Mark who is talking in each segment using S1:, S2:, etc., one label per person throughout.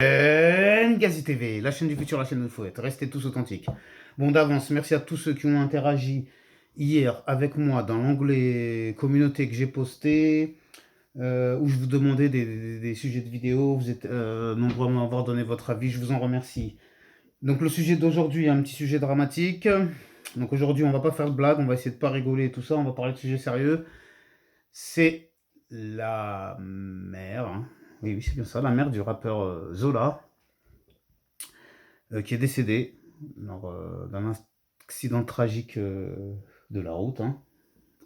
S1: Ngazi TV, la chaîne du futur, la chaîne où il faut être. Restez tous authentiques. Bon, d'avance, merci à tous ceux qui ont interagi hier avec moi dans l'onglet communauté que j'ai posté, où je vous demandais des sujets de vidéo. Vous êtes nombreux à m'avoir donné votre avis, je vous en remercie. Donc, le sujet d'aujourd'hui, un petit sujet dramatique. Donc, aujourd'hui, on va pas faire de blagues, on va essayer de pas rigoler et tout ça, on va parler de sujets sérieux. C'est la mère, hein. Oui, oui, c'est bien ça, la mère du rappeur Zola. Qui est décédé d'un accident tragique de la route, hein.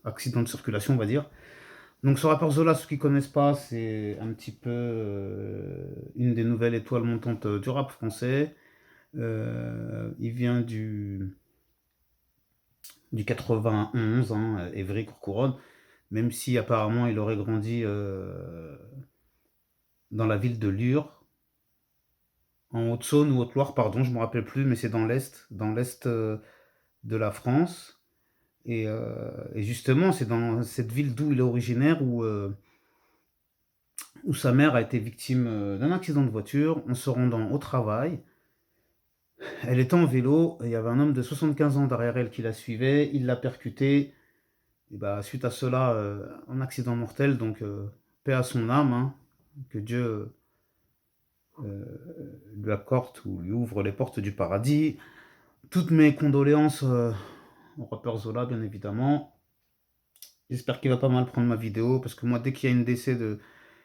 S1: Accident de circulation, on va dire. Donc ce rappeur Zola, ceux qui ne connaissent pas, c'est un petit peu une des nouvelles étoiles montantes du rap français. Il vient du 91, hein, Évry-Courcouronnes, même si apparemment il aurait grandi dans la ville de Lure, en Haute-Saône ou Haute-Loire, pardon, je ne me rappelle plus, mais c'est dans l'est de la France. Et justement, c'est dans cette ville d'où il est originaire où sa mère a été victime d'un accident de voiture en se rendant au travail. Elle était en vélo, et il y avait un homme de 75 ans derrière elle qui la suivait, il l'a percuté, et bah, suite à cela, un accident mortel, donc paix à son âme, hein, que Dieu lui accorde ou lui ouvre les portes du paradis. Toutes mes condoléances au rappeur Zola, bien évidemment. J'espère qu'il va pas mal prendre ma vidéo, parce que moi, dès qu'il y a une décès de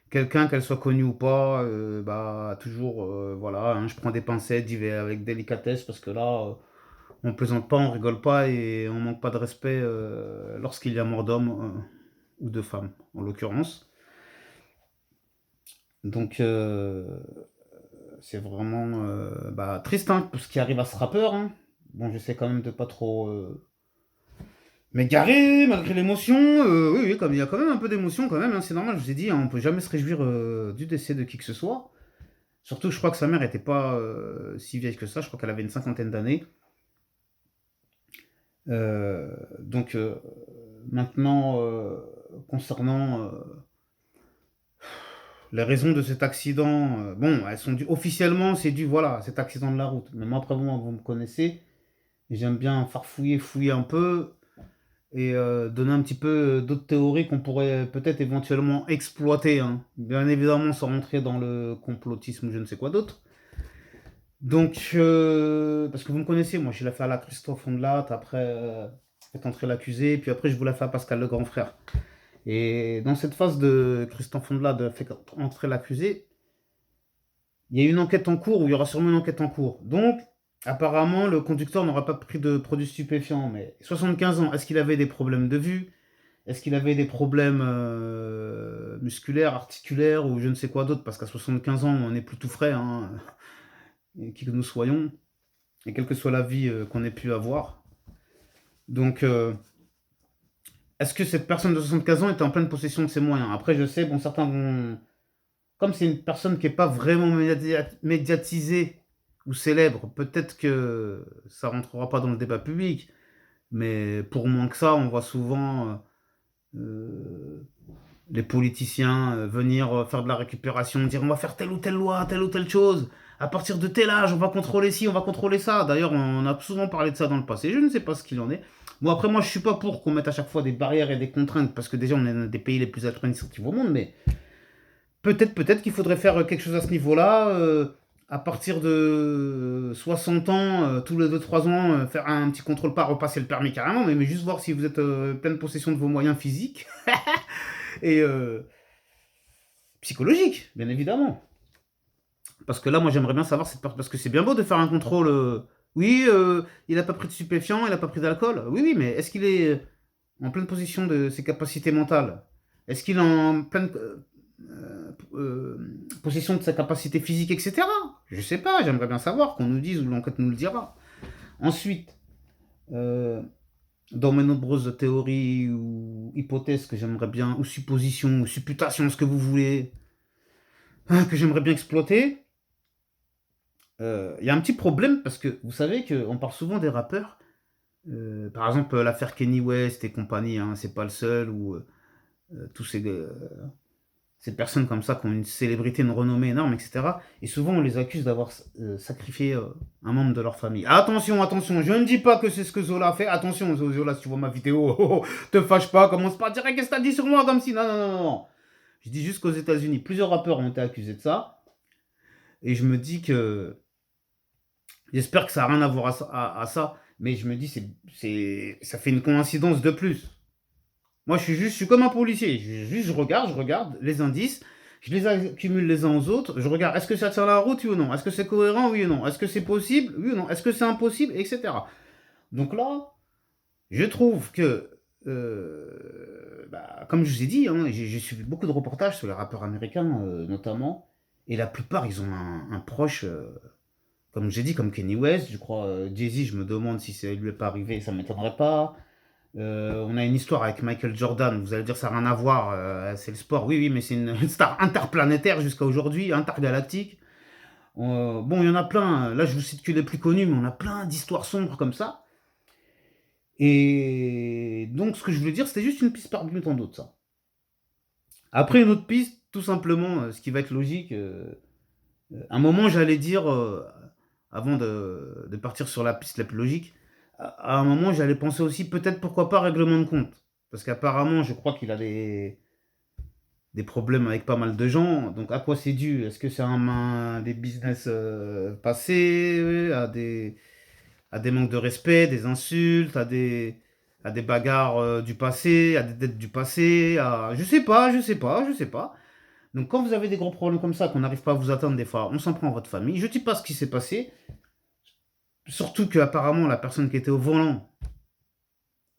S1: quelqu'un, qu'elle soit connue ou pas, bah, toujours, voilà, hein, je prends des pincettes, j'y vais avec délicatesse, parce que là, on plaisante pas, on rigole pas, et on manque pas de respect lorsqu'il y a mort d'homme ou de femme, en l'occurrence. Donc, c'est vraiment bah, triste, hein, tout ce qui arrive à ce rappeur, hein. Bon, j'essaie quand même de pas trop m'égarer, malgré l'émotion. Oui, oui, comme il y a quand même un peu d'émotion, quand même, hein, c'est normal, je vous ai dit, hein, on peut jamais se réjouir du décès de qui que ce soit. Surtout, je crois que sa mère était pas si vieille que ça. Je crois qu'elle avait une cinquantaine d'années. Donc, maintenant, concernant les raisons de cet accident, bon, elles sont dues. Officiellement, c'est dû, voilà, à cet accident de la route. Mais moi, après, vous me connaissez. J'aime bien farfouiller, fouiller un peu et donner un petit peu d'autres théories qu'on pourrait peut-être éventuellement exploiter, hein. Bien évidemment, sans rentrer dans le complotisme ou je ne sais quoi d'autre. Donc, parce que vous me connaissez, moi je l'ai fait à la Christophe Ondelat, après fait entrer l'accusé, puis après je vous l'ai fait à Pascal le grand frère. Et dans cette phase de Christophe Ondelat, de fait entrer l'accusé, il y a une enquête en cours, ou il y aura sûrement une enquête en cours. Donc, apparemment, le conducteur n'aura pas pris de produits stupéfiants, mais 75 ans, est-ce qu'il avait des problèmes de vue? Est-ce qu'il avait des problèmes musculaires, articulaires, ou je ne sais quoi d'autre? Parce qu'à 75 ans, on n'est plus tout frais, hein, qui que nous soyons, et quelle que soit la vie qu'on ait pu avoir. Donc, est-ce que cette personne de 75 ans était en pleine possession de ses moyens? Après, je sais, bon, certains vont. Comme c'est une personne qui n'est pas vraiment médiatisée ou célèbre, peut-être que ça rentrera pas dans le débat public. Mais pour moins que ça, on voit souvent les politiciens venir faire de la récupération, dire on va faire telle ou telle loi, telle ou telle chose. À partir de tel âge, on va contrôler ci, on va contrôler ça. D'ailleurs, on a souvent parlé de ça dans le passé. Je ne sais pas ce qu'il en est. Bon, après, moi, je suis pas pour qu'on mette à chaque fois des barrières et des contraintes, parce que déjà, on est un des pays les plus administratifs au monde, mais peut-être qu'il faudrait faire quelque chose à ce niveau-là. À partir de 60 ans, tous les 2 3 ans, faire un petit contrôle, pas repasser le permis carrément, mais juste voir si vous êtes pleine possession de vos moyens physiques et psychologiques, bien évidemment. Parce que là, moi, j'aimerais bien savoir, parce que c'est bien beau de faire un contrôle. Oui, il n'a pas pris de stupéfiant, il n'a pas pris d'alcool. Oui, oui, mais est-ce qu'il est en pleine possession de ses capacités mentales? Est-ce qu'il est en pleine possession de sa capacité physique, etc. Je sais pas, j'aimerais bien savoir, qu'on nous dise ou l'enquête nous le dira. Ensuite, euh, dans mes nombreuses théories ou hypothèses que j'aimerais bien, ou suppositions, ou supputations, ce que vous voulez, que j'aimerais bien exploiter, il y a un petit problème parce que vous savez qu'on parle souvent des rappeurs. Par exemple, l'affaire Kenny West et compagnie, hein, c'est pas le seul, ou tous ces ces personnes comme ça qui ont une célébrité, une renommée énorme, etc. Et souvent, on les accuse d'avoir sacrifié un membre de leur famille. Attention, attention, je ne dis pas que c'est ce que Zola a fait. Attention, Zola, si tu vois ma vidéo, te fâche pas, commence pas à dire qu'est-ce que t'as dit sur moi comme si. Non, non, non, non, non. Je dis juste qu'aux États-Unis, plusieurs rappeurs ont été accusés de ça. Et je me dis que. J'espère que ça n'a rien à voir à ça. Mais je me dis, ça fait une coïncidence de plus. Moi, je suis comme un policier. Je regarde les indices, je les accumule les uns aux autres. Je regarde, est-ce que ça tient la route, oui ou non? Est-ce que c'est cohérent, oui ou non? Est-ce que c'est possible, oui ou non? Est-ce que c'est impossible, etc. Donc là, je trouve que, comme je vous ai dit, hein, j'ai suivi beaucoup de reportages sur les rappeurs américains, notamment, et la plupart, ils ont un proche, comme j'ai dit, comme Kanye West. Je crois, Jay-Z, je me demande si ça lui est pas arrivé, ça ne m'étonnerait pas. On a une histoire avec Michael Jordan. Vous allez dire ça n'a rien à voir, c'est le sport. Oui, oui, mais c'est une star interplanétaire jusqu'à aujourd'hui, intergalactique. Bon, il y en a plein. Là, je vous cite que les plus connus, mais on a plein d'histoires sombres comme ça. Et donc, ce que je voulais dire, c'était juste une piste parmi tant d'autres, ça. Après, une autre piste, tout simplement, ce qui va être logique. Un moment, j'allais dire, avant de partir sur la piste la plus logique, à un moment, j'allais penser aussi peut-être pourquoi pas règlement de compte. Parce qu'apparemment, je crois qu'il a des problèmes avec pas mal de gens. Donc, à quoi c'est dû? Est-ce que c'est des business passés, à des manques de respect, des insultes, à des bagarres du passé, à des dettes du passé, je sais pas, je sais pas, je sais pas. Donc, quand vous avez des gros problèmes comme ça, qu'on n'arrive pas à vous atteindre des fois, on s'en prend à votre famille. Je dis pas ce qui s'est passé. Surtout qu'apparemment, la personne qui était au volant,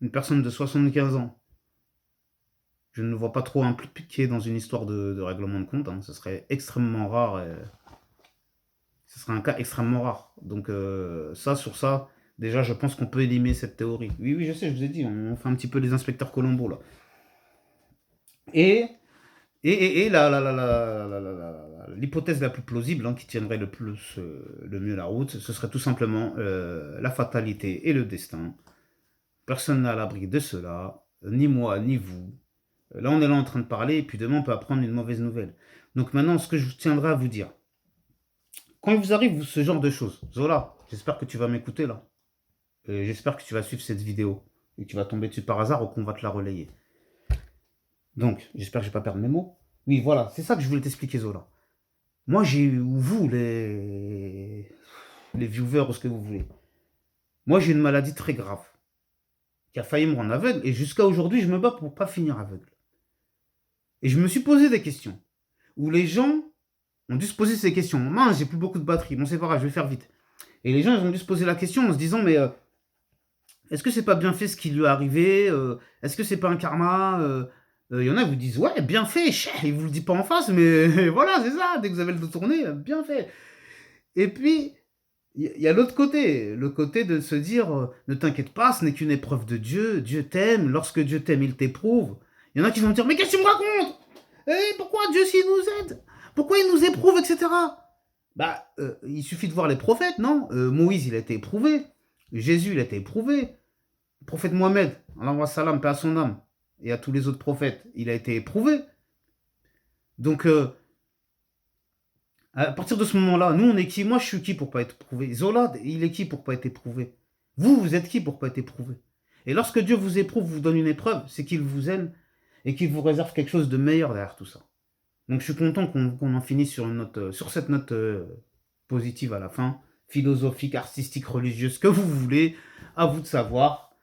S1: une personne de 75 ans, je ne le vois pas trop impliqué dans une histoire de règlement de compte. Hein. Ce serait extrêmement rare. Ce serait un cas extrêmement rare. Donc, sur ça, déjà, je pense qu'on peut éliminer cette théorie. Oui, oui, je sais, je vous ai dit, on fait un petit peu les inspecteurs Colombo, là. Et, l'hypothèse la plus plausible, hein, qui tiendrait le mieux la route, ce serait tout simplement la fatalité et le destin. Personne n'est à l'abri de cela, ni moi, ni vous. Là, on est là en train de parler, et puis demain, on peut apprendre une mauvaise nouvelle. Donc maintenant, ce que je tiendrai à vous dire, quand il vous arrive ce genre de choses, Zola, j'espère que tu vas m'écouter là. J'espère que tu vas suivre cette vidéo, et que tu vas tomber dessus par hasard, ou qu'on va te la relayer. Donc, j'espère que je ne vais pas perdre mes mots. Oui, voilà, c'est ça que je voulais t'expliquer, Zola. Moi, ou vous, les viewers, ou ce que vous voulez. Moi, j'ai une maladie très grave, qui a failli me rendre aveugle, et jusqu'à aujourd'hui, je me bats pour ne pas finir aveugle. Et je me suis posé des questions, où les gens ont dû se poser ces questions. Mince, j'ai plus beaucoup de batterie, bon c'est pas grave, je vais faire vite. Et les gens, ils ont dû se poser la question en se disant, mais est-ce que c'est pas bien fait ce qui lui est arrivé? Est-ce que c'est pas un karma? Il y en a qui vous disent, ouais, bien fait, il vous le dit pas en face, mais voilà, c'est ça, dès que vous avez le dos tourné, bien fait. Et puis, il y a l'autre côté, le côté de se dire, ne t'inquiète pas, ce n'est qu'une épreuve de Dieu, Dieu t'aime, lorsque Dieu t'aime, il t'éprouve. Il y en a qui vont dire, mais qu'est-ce que tu me racontes? Pourquoi Dieu s'il nous aide? Pourquoi il nous éprouve, etc. Il suffit de voir les prophètes, non? Moïse, il a été éprouvé. Jésus, il a été éprouvé. Le prophète Mohamed, Allah salam, paix à son âme, et à tous les autres prophètes, il a été éprouvé. Donc, à partir de ce moment-là, nous, on est qui? Moi, je suis qui pour pas être éprouvé? Zola, il est qui pour pas être éprouvé? Vous êtes qui pour pas être éprouvé? Et lorsque Dieu vous éprouve, vous donne une épreuve, c'est qu'il vous aime et qu'il vous réserve quelque chose de meilleur derrière tout ça. Donc je suis content qu'on en finisse sur cette note positive à la fin, philosophique, artistique, religieuse, ce que vous voulez, à vous de savoir.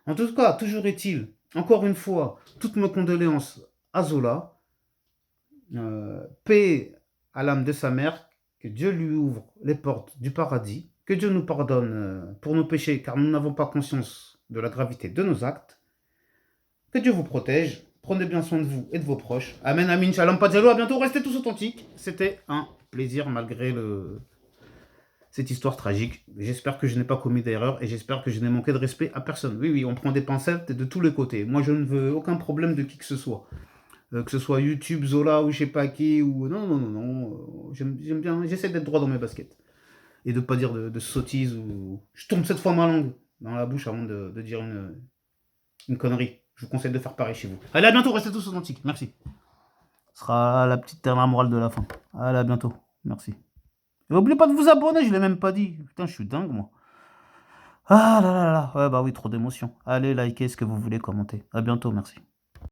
S1: En tout cas, toujours est-il, encore une fois, toutes mes condoléances à Zola, paix à l'âme de sa mère, que Dieu lui ouvre les portes du paradis, que Dieu nous pardonne pour nos péchés, car nous n'avons pas conscience de la gravité de nos actes, que Dieu vous protège. Prenez bien soin de vous et de vos proches. Amen, amin, shalom, pas de jaloux, à bientôt, restez tous authentiques. C'était un plaisir malgré cette histoire tragique. J'espère que je n'ai pas commis d'erreur et j'espère que je n'ai manqué de respect à personne. Oui, oui, on prend des pincettes de tous les côtés. Moi, je ne veux aucun problème de qui que ce soit. Que ce soit YouTube, Zola ou je sais pas qui, ou... Non, non, non, non. J'aime bien, j'essaie d'être droit dans mes baskets. Et de pas dire de sottises ou... Je tourne cette fois ma langue dans la bouche avant de dire une connerie. Je vous conseille de faire pareil chez vous. Allez, à bientôt, restez tous authentiques. Merci. Ce sera la petite dernière morale de la fin. Allez, à bientôt. Merci. Et n'oubliez pas de vous abonner, je l'ai même pas dit. Putain, je suis dingue, moi. Ah là là là. Ouais, bah oui, trop d'émotions. Allez, likez ce que vous voulez, commentez. À bientôt, merci.